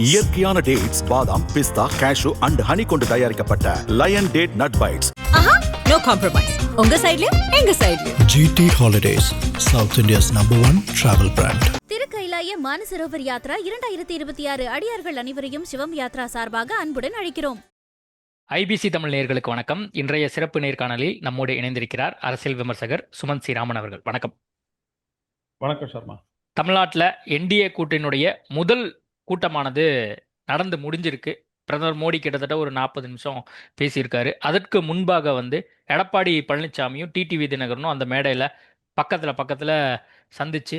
இயற்கையான டேட்ஸ், பாதாம், பிஸ்தா, cash and honey கொண்டு தயாரிக்கப்பட்ட lion date nut bites. No compromise. உங்க சைடுலயும் எங்க சைடுலயும். GT Holidays, South India's #1 travel brand. திருக்கைலாய Mansarovar Yatra 2026 அடியார்கள் அனைவரையும் சிவம் யாத்ரா சார்பாக அன்புடன் அழைக்கிறோம். ஐபிசி தமிழ் நேயர்களுக்கு வணக்கம். இன்றைய சிறப்பு நேர்காணலில் நம்மோடு இணைந்திருக்கிறார் அரசியல் விமர்சகர் சுமந்த் ஸ்ரீராமன் அவர்கள். வணக்கம். வணக்கம் சர்மா. தமிழ்நாட்டில் என்டிஏ கூட்டணியுடைய முதல் கூட்டமானது நடந்து முடிஞ்சிருக்கு. பிரதமர் மோடி கிட்டத்தட்ட ஒரு 40 நிமிஷம் பேசியிருக்காரு. அதற்கு முன்பாக எடப்பாடி பழனிசாமியும் டிடிவி தினகரனும் அந்த மேடையில் பக்கத்தில் சந்தித்து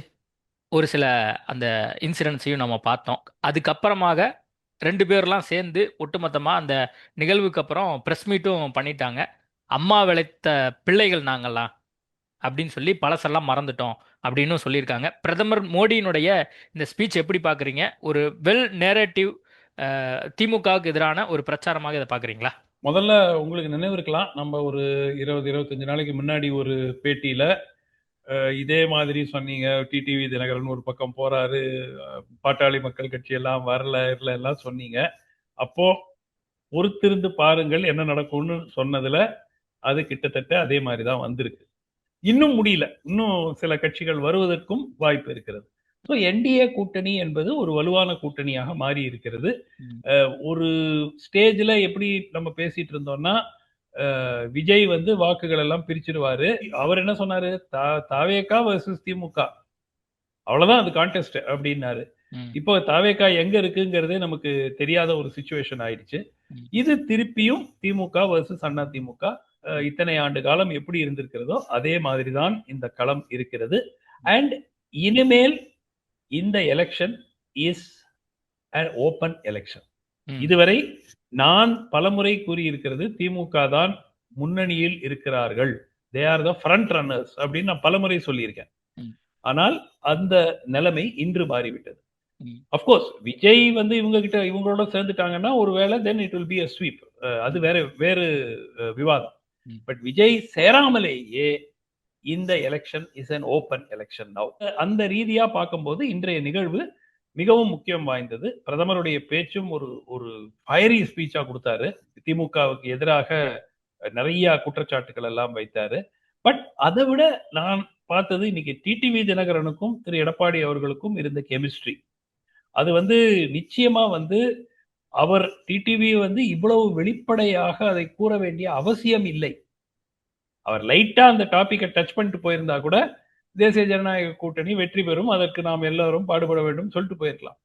ஒரு சில அந்த இன்சிடென்ட்ஸையும் நம்ம பார்த்தோம். அதுக்கப்புறமாக 2 பேர்லாம் சேர்ந்து ஒட்டுமொத்தமாக அந்த நிகழ்வுக்கு அப்புறம் ப்ரெஸ் மீட்டும் பண்ணிட்டாங்க. அம்மா விளைத்த பிள்ளைகள் நாங்கள்லாம் அப்படின்னு சொல்லி பழசெல்லாம் மறந்துட்டோம் அப்படின்னு சொல்லியிருக்காங்க. பிரதமர் மோடியினுடைய இந்த ஸ்பீச் எப்படி பார்க்குறீங்க? ஒரு வெல் நேரேட்டிவ் திமுகவுக்கு எதிரான ஒரு பிரச்சாரமாக இதை பார்க்குறீங்களா? முதல்ல உங்களுக்கு நினைவு இருக்கலாம், நம்ம ஒரு 20-25 நாளைக்கு முன்னாடி ஒரு பேட்டியில் இதே மாதிரி சொன்னீங்க. டிடிவி தினகரன் ஒரு பக்கம் போறாரு, பாட்டாளி மக்கள் கட்சி எல்லாம் வரல எல்லாம் சொன்னீங்க. அப்போ பொறுத்திருந்து பாருங்கள் என்ன நடக்கும்னு சொன்னதுல அது கிட்டத்தட்ட அதே மாதிரி தான் வந்திருக்கு. இன்னும் முடியல, இன்னும் சில கட்சிகள் வருவதற்கும் வாய்ப்பு இருக்கிறது. ஸோ என்டிஏ கூட்டணி என்பது ஒரு வலுவான கூட்டணியாக மாறி இருக்கிறது. ஒரு ஸ்டேஜில் எப்படி நம்ம பேசிட்டு இருந்தோம்னா, விஜய் வாக்குகள் எல்லாம் பிரிச்சிருவாரு. அவர் என்ன சொன்னாரு, தாவேகா வர்சஸ் திமுக, அவ்வளவுதான் அது கான்டெஸ்ட் அப்படின்னாரு. இப்போ தாவேகா எங்க இருக்குங்கிறதே நமக்கு தெரியாத ஒரு சிச்சுவேஷன் ஆயிடுச்சு. இது திருப்பியும் திமுக வர்சஸ் அண்ணா திமுக இத்தனை ஆண்டு காலம் எப்படி இருந்திருக்கிறதோ அதே மாதிரிதான் இந்த களம் இருக்கிறது. அண்ட் இனிமேல் இந்த election is an open election. இதுவரை நான் பலமுறை கூறியிருக்கிறது, திமுக தான் முன்னணியில் இருக்கிறார்கள், they are the front runners அப்படின்னு நான் பலமுறை சொல்லியிருக்கேன். ஆனால் அந்த நிலைமை இன்று மாறிவிட்டது. அப்கோர்ஸ் விஜய் இவங்களோட சேர்ந்துட்டாங்கன்னா ஒருவேளை then it will be a sweep. அது வேறு விவாதம். பட் விஜய் சேராமலேயே இந்த election is an open election now. அந்த ரீதியா பார்க்கும்போது இன்றைய நிகழ்வு மிகவும் முக்கியம் வாய்ந்தது. பிரதமருடைய பேச்சும் ஒரு ஃபயரி ஸ்பீச்சா கொடுத்தாரு. திமுகவுக்கு எதிராக நிறைய குற்றச்சாட்டுகள் எல்லாம் வைத்தாரு. பட் அதை விட நான் பார்த்தது இன்னைக்கு டிடிவி தினகரனுக்கும் திரு எடப்பாடி அவர்களுக்கும் இருந்த கெமிஸ்ட்ரி. அது நிச்சயமா அவர் டிடிவி இவ்வளவு வெளிப்படையாக அதை கூற வேண்டிய அவசியம் இல்லை. அவர் லைட்டா அந்த டாபிக்கை டச் பண்ணிட்டு போயிருந்தா கூட தேசிய ஜனநாயக கூட்டணி வெற்றி பெறும், அதற்கு நாம் எல்லாரும் பாடுபட வேண்டும் சொல்லிட்டு போயிருக்கலாம்.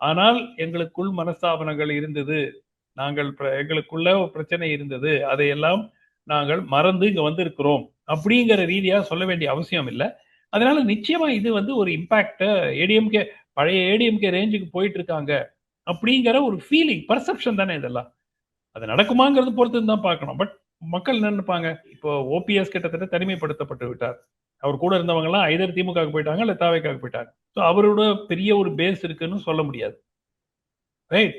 ஆனால் எங்களுக்குள் மனஸ்தாபனங்கள் இருந்தது, எங்களுக்குள்ள ஒரு பிரச்சனை இருந்தது, அதையெல்லாம் நாங்கள் மறந்து இங்க வந்திருக்கிறோம் அப்படிங்கிற ரீதியா சொல்ல வேண்டிய அவசியம் இல்லை. அதனால நிச்சயமா இது ஒரு இம்பாக்ட ஏடிஎம்கே, பழைய ஏடிஎம்கே ரேஞ்சுக்கு போயிட்டு இருக்காங்க அப்படிங்கிற ஒரு ஃபீலிங், பர்செப்ஷன் தானே இதெல்லாம். அது நடக்குமாங்கிறது பொறுத்து தான் பார்க்கணும். பட் மக்கள் நினைப்பாங்க, இப்போ ஓபிஎஸ் கிட்டத்தட்ட தனிமைப்படுத்தப்பட்டு விட்டார். அவர் கூட இருந்தவங்க எல்லாம் ஐதர் திமுக போயிட்டாங்க இல்ல தாவேக்காக போயிட்டாங்க. ஸோ அவரோட பெரிய ஒரு பேஸ் இருக்குன்னு சொல்ல முடியாது, ரைட்?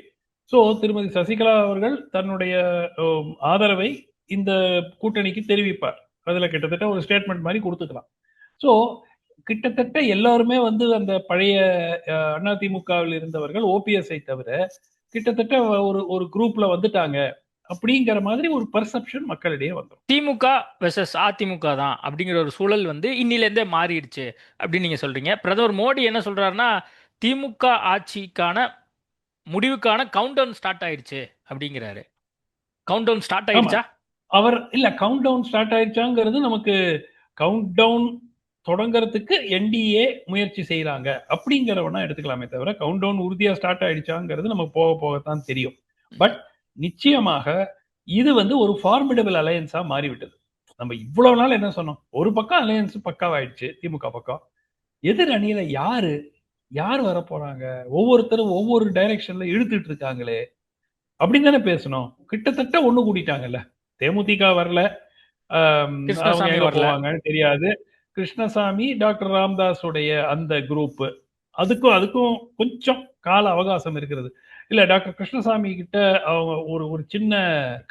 ஸோ திருமதி சசிகலா அவர்கள் தன்னுடைய ஆதரவை இந்த கூட்டணிக்கு தெரிவிப்பார். அதுல கிட்டத்தட்ட ஒரு ஸ்டேட்மெண்ட் மாதிரி கொடுத்துக்கலாம். ஸோ கிட்டத்தட்ட எல்லாருமே அந்த பழைய அதிமுகவில் இருந்தவர்கள் ஓபிஎஸ்ஐ தவிர கிட்டத்தட்ட ஒரு குரூப்ல வந்துட்டாங்க அப்படிங்கிற மாதிரி ஒரு பர்செப்ஷன் மக்களிடையே வந்துடும். திமுக வெர்சஸ் அதிமுக தான் அப்படிங்கிற ஒரு சூழல் இன்னிலேருந்தே மாறிடுச்சு அப்படின்னு நீங்க சொல்றீங்க. பிரதமர் மோடி என்ன சொல்றாருன்னா, திமுக ஆட்சிக்கான முடிவுக்கான கவுண்ட் டவுன் ஸ்டார்ட் ஆயிடுச்சு அப்படிங்கிறாரு. கவுண்ட் டவுன் ஸ்டார்ட் ஆயிடுச்சா? அவர் இல்ல, கவுண்ட் டவுன் ஸ்டார்ட் ஆயிடுச்சாங்கிறது நமக்கு, கவுண்ட் டவுன் தொடங்கறதுக்கு என்டிஏ முயற்சி செய்யறாங்க அப்படிங்கிறவனா எடுத்துக்கலாமே தவிர கவுண்ட் டவுன் உறுதியா ஸ்டார்ட் ஆயிடுச்சாங்கிறது நமக்கு போக போகத்தான் தெரியும். பட் நிச்சயமாக இது ஒரு ஃபார்மிடபிள் அலையன்ஸா மாறிவிட்டது. நம்ம இவ்வளவு நாள் என்ன சொன்னோம், ஒரு பக்கம் அலையன்ஸ் பக்காவாயிடுச்சு, திமுக பக்கம் எதிர் அணியில யார் வர போறாங்க, ஒவ்வொருத்தரும் ஒவ்வொரு டைரக்ஷன்ல இழுத்துட்டு இருக்காங்களே அப்படின்னு தானே பேசணும். கிட்டத்தட்ட ஒண்ணு கூட்டிட்டாங்கல்ல. தேமுதிக வரல, அவங்க எங்க போவாங்கன்னு தெரியாது. கிருஷ்ணசாமி, டாக்டர் ராமதாஸ் உடைய அந்த குரூப், அதுக்கும் கொஞ்சம் கால அவகாசம் இருக்கிறது. இல்ல, டாக்டர் கிருஷ்ணசாமி கிட்ட அவங்க ஒரு சின்ன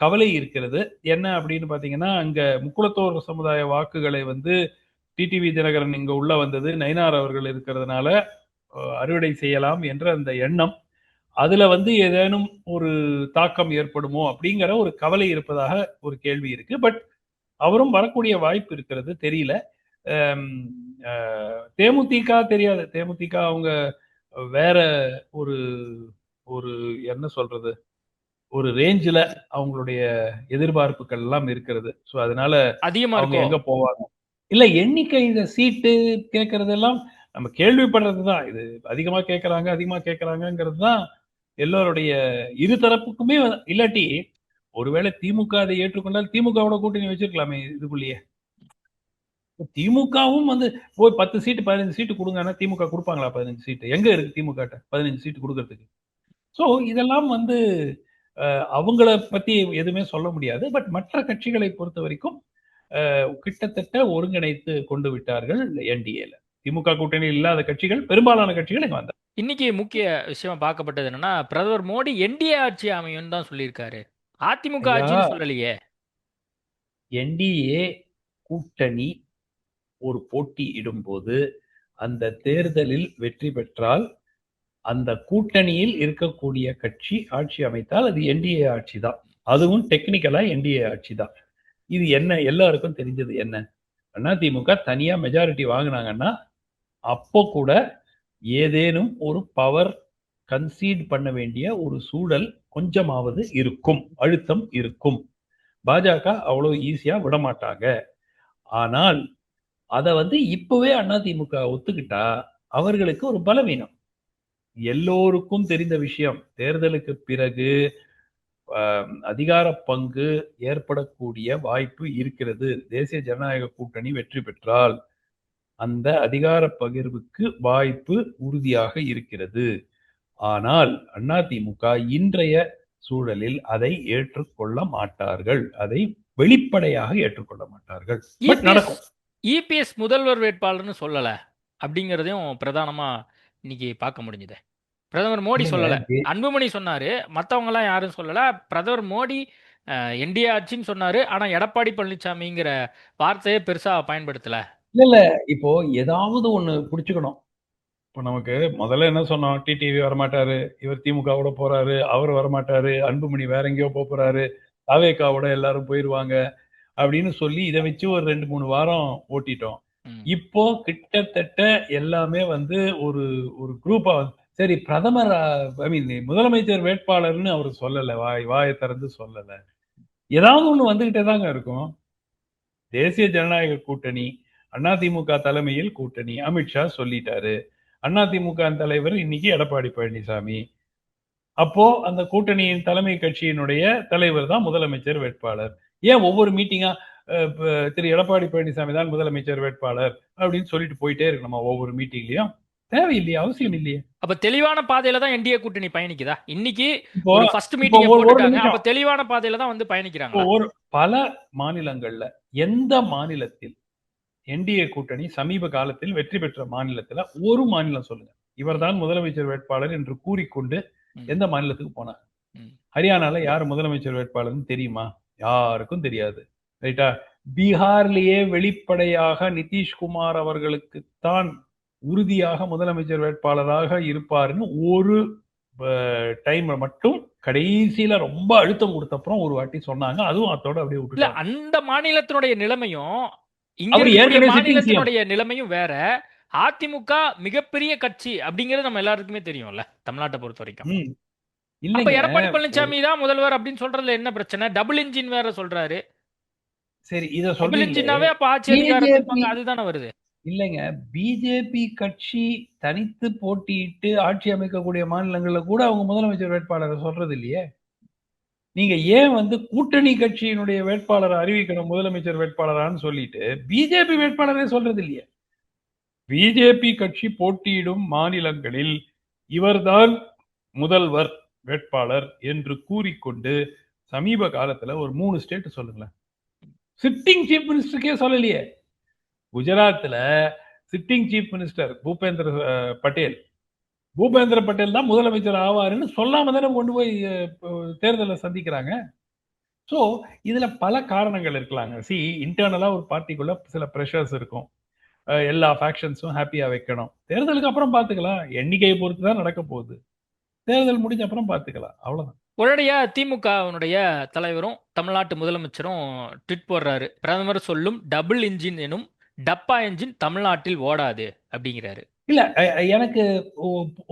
கவலை இருக்கிறது. என்ன அப்படின்னு பாத்தீங்கன்னா, அங்க முக்குளத்தோர் சமுதாய வாக்குகளை டிடிவி தினகரன் இங்க உள்ள வந்தது, நயினார் அவர்கள் இருக்கிறதுனால அறுவடை செய்யலாம் என்ற அந்த எண்ணம். அதுல வந்து ஏதேனும் ஒரு தாக்கம் ஏற்படுமோ அப்படிங்கிற ஒரு கவலை இருப்பதாக ஒரு கேள்வி இருக்கு. பட் அவரும் வரக்கூடிய வாய்ப்பு இருக்கிறது, தெரியல. அம், தேமுதிக தெரியாது. தேமுதிக அவங்க வேற ஒரு ஒரு என்ன சொல்றது, ஒரு ரேஞ்சில் அவங்களுடைய எதிர்பார்ப்புகள் எல்லாம் இருக்கிறது. ஸோ அதனால அதிகமா அவங்க இருக்கும். எங்க போவாங்க? இல்ல, எண்ணிக்கை இந்த சீட்டு கேட்கறதெல்லாம் நம்ம கேள்விப்படுறது தான். இது அதிகமா கேட்கறாங்க, அதிகமா கேட்கறாங்கிறது தான் எல்லோருடைய இரு தரப்புக்குமே. இல்லாட்டி ஒருவேளை திமுக அதை ஏற்றுக்கொண்டால் திமுகவோட கூட்டணி வச்சிருக்கலாமே இதுக்குள்ளேயே. திமுகவும் வந்து போய் 10 சீட்டு 15 சீட்டு கொடுங்கன்னா திமுக கொடுப்பாங்களா? 15 சீட்டு எங்க இருக்கு திமுக 15 சீட்டு கொடுக்கறதுக்கு? சோ இதெல்லாம் வந்து அவங்கள பத்தி எதுவுமே சொல்ல முடியாது. பட் மற்ற கட்சிகளை பொறுத்த வரைக்கும் கிட்டத்தட்ட ஒருங்கிணைத்து கொண்டு விட்டார்கள் என்டிஏல. திமுக கூட்டணியில் இல்லாத கட்சிகள், பெரும்பாலான கட்சிகள் இங்க வந்தாங்க. இன்னைக்கு முக்கிய விஷயமா பார்க்கப்பட்டது என்னன்னா, பிரதமர் மோடி என்டிஏ ஆட்சி அமையும்னு தான் சொல்லியிருக்காரு. அதிமுக ஐயா, ஆட்சின்னு சொல்லலையே. என்டிஏ கூட்டணி ஒரு போட்டி இடும்போது அந்த தேர்தலில் வெற்றி பெற்றால் அந்த கூட்டணியில் இருக்கக்கூடிய கட்சி ஆட்சி அமைத்தால் அது என்டிஏ ஆட்சி தான். அதுவும் டெக்னிக்கலா என்டிஏ ஆட்சி தான். இது என்ன எல்லாருக்கும் தெரிஞ்சது என்ன? அதிமுக தனியா மெஜாரிட்டி வாங்கினாங்கன்னா அப்போ கூட ஏதேனும் ஒரு பவர் கன்சீட் பண்ண வேண்டிய ஒரு சூழல் கொஞ்சமாவது இருக்கும், அழுத்தம் இருக்கும். பாஜக அவ்வளவு ஈஸியா விடமாட்டாங்க. ஆனால் அதை வந்து இப்பவே அதிமுக ஒத்துக்கிட்டா அவர்களுக்கு ஒரு பலவீனம். எல்லோருக்கும் தெரிந்த விஷயம், தேர்தலுக்கு பிறகு அதிகார பங்கு ஏற்படக்கூடிய வாய்ப்பு இருக்கிறது. தேசிய ஜனநாயக கூட்டணி வெற்றி பெற்றால் அந்த அதிகார பகிர்வுக்கு வாய்ப்பு உறுதியாக இருக்கிறது. ஆனால் அதிமுக இன்றைய சூழலில் அதை ஏற்றுக்கொள்ள மாட்டார்கள். அதை வெளிப்படையாக ஏற்றுக்கொள்ள மாட்டார்கள். பட் நடக்கும். இபிஎஸ் முதல்வர் வேட்பாளர்னு சொல்லல அப்படிங்கிறதையும் பிரதானமா இன்னைக்கு பார்க்க முடிஞ்சது. பிரதமர் மோடி சொல்லல, அன்புமணி சொன்னாரு, மற்றவங்க எல்லாம் யாரும் சொல்லல. பிரதமர் மோடி என்டிஏ ஆட்சின்னு சொன்னாரு. ஆனா எடப்பாடி பழனிசாமிங்கிற வார்த்தையை பெருசா பயன்படுத்தல. இல்ல, இப்போ ஏதாவது ஒண்ணு புடிச்சுக்கணும். இப்போ நமக்கு முதல்ல என்ன சொன்னோம்? டிடிவி வரமாட்டாரு, இவர் திமுகவோட போறாரு, அவர் வரமாட்டாரு, அன்புமணி வேற எங்கேயோ போறாரு, தாவேகாவோட எல்லாரும் போயிருவாங்க அப்படின்னு சொல்லி இதை வச்சு ஒரு 2-3 வாரம் ஓட்டிட்டோம். இப்போ கிட்டத்தட்ட எல்லாமே வந்து ஒரு ஒரு குரூப்பா சரி, பிரதமர் ஐ மீன் முதலமைச்சர் வேட்பாளர்னு அவர் சொல்லல, வாயை திறந்து சொல்லல. ஏதாவது ஒண்ணு வந்துகிட்டே தாங்க இருக்கும். தேசிய ஜனநாயக கூட்டணி, அதிமுக தலைமையில் கூட்டணி, அமித்ஷா சொல்லிட்டாரு. அதிமுக தலைவர் இன்னைக்கு எடப்பாடி பழனிசாமி. அப்போ அந்த கூட்டணியின் தலைமை கட்சியினுடைய தலைவர் தான் முதலமைச்சர் வேட்பாளர். ஏன் ஒவ்வொரு மீட்டிங்கா திரு எடப்பாடி பழனிசாமி தான் முதலமைச்சர் வேட்பாளர் அப்படின்னு சொல்லிட்டு போயிட்டே இருக்கணுமா ஒவ்வொரு மீட்டிங்லயும்? தேவையில்லையே, அவசியம் இல்லையே. அப்ப தெளிவான பாதையில தான் என்டிஏ கூட்டணி பயணிக்குதா? இன்னைக்கு ஒரு ஃபர்ஸ்ட் மீட்டிங் போட்டுட்டாங்க. அப்ப தெளிவான பாதையில தான் வந்து பயணிக்கிறாங்க. ஒரு பல மாநிலங்கள்ல எந்த மாநிலத்தில் என்டிஏ கூட்டணி சமீப காலத்தில் வெற்றி பெற்ற மாநிலத்துல ஒரு மாநிலம் சொல்லுங்க, இவர்தான் முதலமைச்சர் வேட்பாளர் என்று கூறிக்கொண்டு எந்த மாநிலத்துக்கு போனார்? ஹரியானால யார் முதலமைச்சர் வேட்பாளர்னு தெரியுமா? யாருக்கும் தெரியாது. ரைட்டா? பீகார்லயே வெளிப்படையாக நிதிஷ்குமார் அவர்களுக்கு தான் உறுதியாக முதலமைச்சர் வேட்பாளராக இருப்பாருன்னு ஒரு டைம் மட்டும் கடைசியில ரொம்ப அழுத்தம் கொடுத்தப்புறம் ஒரு வாட்டி சொன்னாங்க. அதுவும் அதோட அப்படியே விட்டு. அந்த மாநிலத்தினுடைய நிலைமையும் இங்க மாநிலத்தினுடைய நிலைமையும் வேற. அதிமுக மிகப்பெரிய கட்சி அப்படிங்கிறது நம்ம எல்லாருக்குமே தெரியும்ல, தமிழ்நாட்டை பொறுத்த வரைக்கும். அப்ப எடப்பாடி பழனிசாமி தான் முதல்வர் அப்படின்னு சொல்றதுல என்ன பிரச்சனை? டபுள் இன்ஜின் வேற சொல்றாரு. சரி, இத டபுள் இன்ஜினாவே அப்ப ஆட்சி அதிகாரத்துக்கு அதுதானே வருது. இல்லைங்க, பிஜேபி கட்சி தனித்து போட்டியிட்டு ஆட்சி அமைக்கக்கூடிய மாநிலங்கள்ல கூட அவங்க முதலமைச்சர் வேட்பாளரை சொல்றது இல்லையே. நீங்க ஏன் வந்து கூட்டணி கட்சியினுடைய வேட்பாளரை அறிவிக்கணும் முதலமைச்சர் வேட்பாளரான்னு சொல்லிட்டு பிஜேபி வேட்பாளரே சொல்றது இல்லையே. பிஜேபி கட்சி போட்டியிடும் மாநிலங்களில் இவர்தான் முதல்வர் வேட்பாளர் என்று கூறிக்கொண்டு சமீப காலத்துல ஒரு 3 ஸ்டேட் சொல்லுங்களேன். சிட்டிங் சீஃப் மினிஸ்டருக்கே சொல்லலையே. குஜராத்ல sitting chief minister Bhupendra Patel தான் முதலமைச்சர் ஆவாருன்னு சொல்லாம தானே கொண்டு போய் தேர்தலை சந்திக்கிறாங்க. ஸோ இதுல பல காரணங்கள் இருக்கலாங்க. இன்டர்னலா ஒரு பார்ட்டிக்குள்ள சில ப்ரெஷர்ஸ் இருக்கும். எல்லா ஃபேக்ஷன்ஸும் ஹாப்பியா வைக்கணும். தேர்தலுக்கு அப்புறம் பார்த்துக்கலாம். எண்ணிக்கையை பொறுத்து தான் நடக்க போகுது. தேர்தல் முடிஞ்ச அப்புறம் பார்த்துக்கலாம், அவ்வளவுதான். உடனடியா திமுகவினுடைய தலைவரும் தமிழ்நாட்டு முதலமைச்சரும் ட்வீட் போடுறாரு. பிரதமர் சொல்லும் டபுள் இன்ஜின் எனும் டப்பா என்ஜின் தமிழ்நாட்டில் ஓடாது அப்படிங்கிறாரு. இல்ல எனக்கு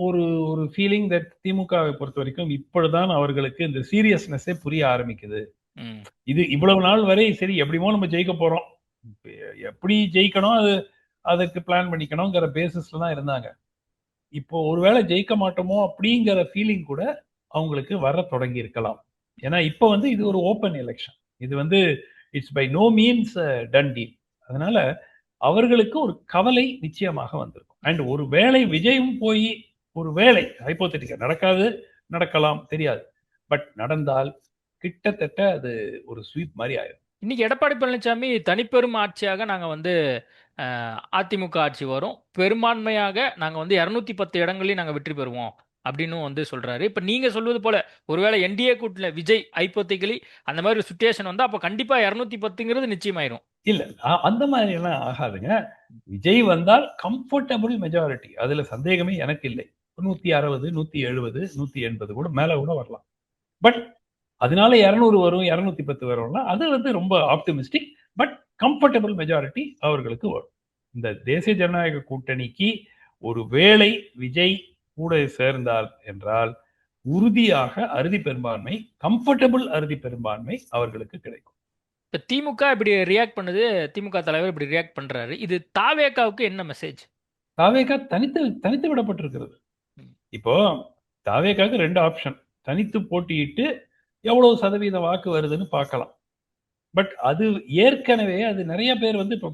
ஒரு ஒரு ஃபீலிங் தட் திமுகவை பொறுத்த வரைக்கும் இப்பொழுதுதான் அவர்களுக்கு இந்த சீரியஸ்னஸே புரிய ஆரம்பிக்குது. இது இவ்வளவு நாள் வரை சரி எப்படிமோ நம்ம ஜெயிக்க போறோம், எப்படி ஜெயிக்கணும் அதுக்கு பிளான் பண்ணிக்கணுங்கிற பேசிஸ்ல தான் இருந்தாங்க. இப்போ ஒருவேளை ஜெயிக்க மாட்டோமோ அப்படிங்கிற ஃபீலிங் கூட அவங்களுக்கு வர தொடங்கி இருக்கலாம். ஏன்னா இப்போ வந்து இது ஒரு ஓப்பன் எலெக்ஷன், இது வந்து it's by no means done deal. அதனால அவர்களுக்கு ஒரு கவலை நிச்சயமாக வந்திருக்கும். அண்ட் ஒரு வேளை விஜயும் போய் ஒரு வேளை ஹைப்போதெட்டிக்கல் நடக்காது, நடக்கலாம் தெரியாது, பட் நடந்தால் கிட்டத்தட்ட அது ஒரு ஸ்வீப் மாதிரி ஆயிடும். இன்னைக்கு எடப்பாடி பழனிசாமி தனிப்பெரும் ஆட்சியாக நாங்கள் வந்து அதிமுக ஆட்சி வரும், பெரும்பான்மையாக நாங்கள் வந்து 210 இடங்களையும் நாங்கள் வெற்றி பெறுவோம் அப்படின்னு வந்து சொல்றாரு. இப்போ நீங்க சொல்வது போல ஒருவேளை என்டிஏ கூட்டணியில் விஜய் ஹைப்போதெட்டிக்கலி அந்த மாதிரி ஒரு சுச்சுவேஷன் வந்து அப்போ கண்டிப்பா 210ங்கிறது நிச்சயமாயிரும். இல்ல அந்த மாதிரி எல்லாம் ஆகாதுங்க. விஜய் வந்தால் கம்ஃபர்டபுள் மெஜாரிட்டி, அதுல சந்தேகமே எனக்கு இல்லை. 160, 170, 180 கூட மேல கூட வரலாம். பட் அதனால 200 வரும், 210 வரும்னா அது வந்து ரொம்ப ஆப்டிமிஸ்டிக். பட் கம்ஃபர்டபுள் மெஜாரிட்டி அவர்களுக்கு வரும். இந்த தேசிய ஜனநாயக கூட்டணிக்கு ஒரு வேளை விஜய் கூட சேர்ந்தால் என்றால் உறுதியாக அறுதி பெரும்பான்மை, கம்ஃபர்டபுள் அறுதி பெரும்பான்மை அவர்களுக்கு கிடைக்கும். இப்போ திமுக இப்படி ரியாக்ட் பண்ணுது, திமுக தலைவர் இப்படி ரியாக்ட் பண்றாரு, இது தாவேகாவுக்கு என்ன மெசேஜ்? தாவேகா தனித்து விடப்பட்டிருக்கிறது. இப்போ தாவேகாவுக்கு 2 ஆப்ஷன். தனித்து போட்டியிட்டு எவ்வளவு சதவீத வாக்கு வருதுன்னு பார்க்கலாம். பட் அது ஏற்கனவே அது நிறைய பேர் வந்து இப்போ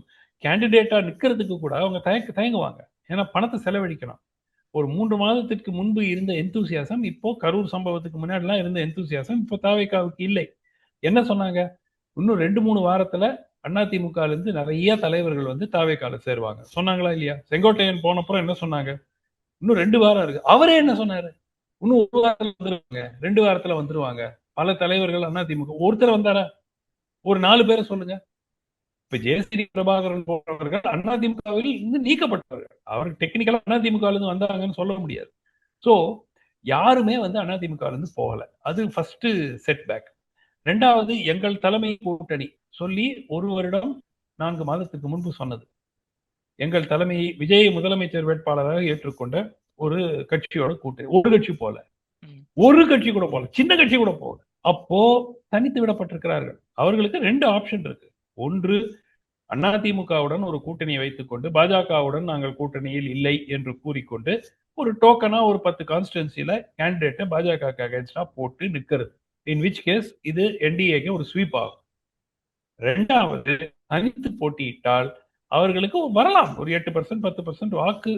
கேண்டிடேட்டா நிக்கிறதுக்கு கூட அவங்க தயங்குவாங்க. ஏன்னா பணத்தை செலவழிக்கணும். ஒரு 3 மாதத்திற்கு முன்பு இருந்த எந்தூசியாசம் இப்போ கரூர் சம்பவத்துக்கு முன்னாடிலாம் இருந்த எந்தூசியாசம் இப்போ தாவேகாவுக்கு இல்லை. என்ன சொன்னாங்க? இன்னும் 2-3 வாரத்துல அதிமுக இருந்து நிறைய தலைவர்கள் வந்து தாவேகால சேருவாங்க சொன்னாங்களா இல்லையா? செங்கோட்டையன் போனப்புறம் என்ன சொன்னாங்க? இன்னும் 2 வாரம் இருக்கு. அவரே என்ன சொன்னாரு? இன்னும் 1 வாரத்துல வந்துருவாங்க, 2 வாரத்துல வந்துருவாங்க பல தலைவர்கள் அதிமுக. ஒருத்தர் வந்தாரா? ஒரு 4 பேரை சொல்லுங்க. இப்ப ஜெயஸ்ரீ பிரபாகரன் போன்றவர்கள் அதிமுகவில் இருந்து நீக்கப்பட்டவர்கள். அவர்கள் டெக்னிக்கலா அதிமுக இருந்து வந்தாங்கன்னு சொல்ல முடியாது. சோ யாருமே வந்து அதிமுக இருந்து போகல. அது ஃபர்ஸ்ட் செட் பேக். 2வது எங்கள் தலைமை கூட்டணி சொல்லி 1 வருடம் 4 மாதத்துக்கு முன்பு சொன்னது. எங்கள் தலைமையை விஜய் முதலமைச்சர் வேட்பாளராக ஏற்றுக்கொண்ட ஒரு கட்சியோட கூட்டணி. ஒரு கட்சி போல, ஒரு கட்சி கூட போல, சின்ன கட்சி கூட போல. அப்போ தனித்து விடப்பட்டிருக்கிறார்கள். அவர்களுக்கு 2 ஆப்ஷன் இருக்கு. ஒன்று, அதிமுகவுடன் ஒரு கூட்டணியை வைத்துக்கொண்டு பாஜகவுடன் நாங்கள் கூட்டணியில் இல்லை என்று கூறிக்கொண்டு ஒரு டோக்கனா ஒரு 10 கான்ஸ்டிடுவன்சில கேண்டிடேட்டை பாஜக அகைன்ஸ்டா போட்டு நிக்கிறது. இன் விச் கேஸ் இது என்டிஏக்கு ஒரு ஸ்வீப் ஆகும். 2வது, தனித்து போட்டியிட்டால் அவர்களுக்கு வரலாம் ஒரு 8%, 10% வாக்கு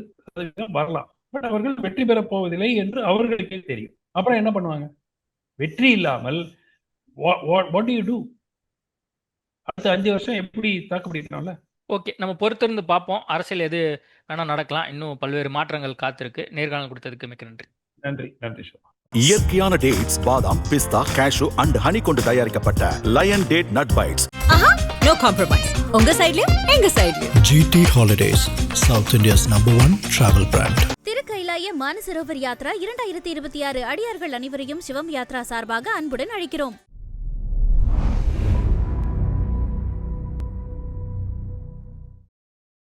வரலாம். பட் அவர்கள் வெற்றி பெறப் போவதில்லை என்று அவர்களுக்கே தெரியும். அப்புறம் என்ன பண்ணுவாங்க? வெற்றி இல்லாமல் what do you do? அடுத்த 5 வருஷம் எப்படி தாக்கு பிடிக்கணும்ல? ஓகே, நம்ம பொறுத்திருந்து பார்ப்போம். அரசியல் எது வேணா நடக்கலாம். இன்னும் பல்வேறு மாற்றங்கள் காத்திருக்கு. நேர்காணல் கொடுத்ததுக்கு மிக்க நன்றி. நன்றி நன்றி. இயற்கையான டேட்ஸ், பாதாம், பிஸ்தா, கேஷு அண்ட் ஹனி கொண்டு தயாரிக்கப்பட்ட lion date nut bites. No compromise. உங்க சைடுலயும் எங்க சைடுலயும். GT Holidays, South India's #1 travel brand. திருக்கைலாய Mansarovar Yatra 2026 அடியார்கள் அனைவரையும் சிவம் யாத்ரா சார்பாக அன்புடன் அழைக்கிறோம்.